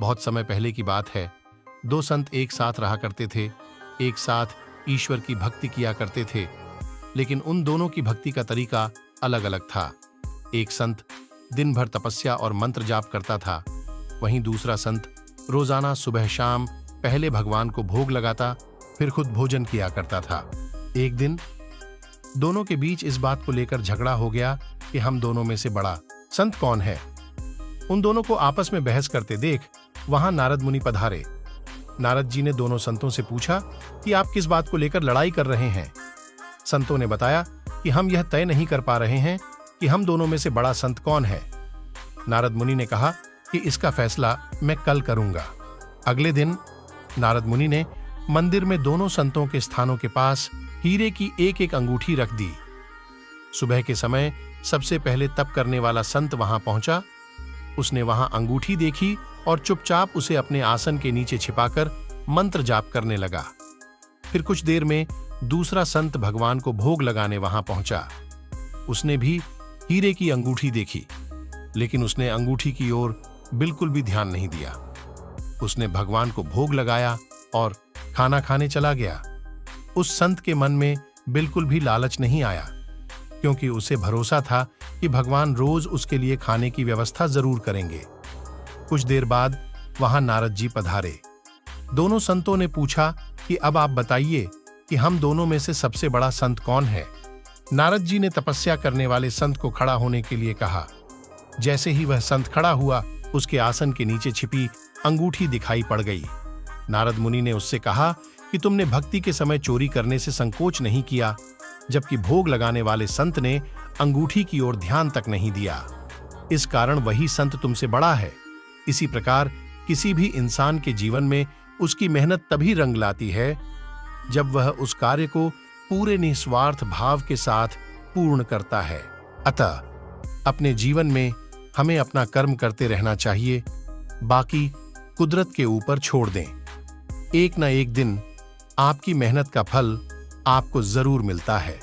बहुत समय पहले की बात है। दो संत एक साथ रहा करते थे, एक साथ ईश्वर की भक्ति किया करते थे, लेकिन उन दोनों की भक्ति का तरीका अलग अलग था। एक संत दिन भर तपस्या और मंत्र जाप करता था, वहीं दूसरा संत रोजाना सुबह शाम पहले भगवान को भोग लगाता, फिर खुद भोजन किया करता था। एक दिन दोनों के बीच इस बात को लेकर झगड़ा हो गया कि हम दोनों में से बड़ा संत कौन है। उन दोनों को आपस में बहस करते देख वहां नारद मुनि पधारे। नारद जी ने दोनों संतों से पूछा कि आप किस बात को लेकर लड़ाई कर रहे हैं। संतों ने बताया कि हम यह तय नहीं कर पा रहे हैं कि हम दोनों में से बड़ा संत कौन है। नारद मुनि ने कहा कि इसका फैसला मैं कल करूंगा। अगले दिन नारद मुनि ने मंदिर में दोनों संतों के स्थानों के पास हीरे की एक एक अंगूठी रख दी। सुबह के समय सबसे पहले तप करने वाला संत वहां पहुंचा। उसने वहां अंगूठी देखी और चुपचाप उसे अपने आसन के नीचे छिपाकर मंत्र जाप करने लगा। फिर कुछ देर में दूसरा संत भगवान को भोग लगाने वहां पहुंचा। उसने भी हीरे की अंगूठी देखी, लेकिन उसने अंगूठी की ओर बिल्कुल भी ध्यान नहीं दिया। उसने भगवान को भोग लगाया और खाना खाने चला गया। उस संत के मन में बिल्कुल भी लालच नहीं आया, क्योंकि उसे भरोसा था कि भगवान रोज उसके लिए खाने की व्यवस्था जरूर करेंगे। कुछ देर बाद वहां नारद जी पधारे। दोनों संतों ने पूछा कि अब आप बताइए कि हम दोनों में से सबसे बड़ा संत कौन है। नारद जी ने तपस्या करने वाले संत को खड़ा होने के लिए कहा। जैसे ही वह संत खड़ा हुआ, उसके आसन के नीचे छिपी अंगूठी दिखाई पड़ गई। नारद मुनि ने उससे कहा कि तुमने भक्ति के समय चोरी करने से संकोच नहीं किया, जबकि भोग लगाने वाले संत ने अंगूठी की ओर ध्यान तक नहीं दिया। इस कारण वही संत तुमसे बड़ा है। इसी प्रकार किसी भी इंसान के जीवन में उसकी मेहनत तभी रंग लाती है जब वह उस कार्य को पूरे निस्वार्थ भाव के साथ पूर्ण करता है। अतः अपने जीवन में हमें अपना कर्म करते रहना चाहिए, बाकी कुदरत के ऊपर छोड़ दें। एक न एक दिन आपकी मेहनत का फल आपको जरूर मिलता है।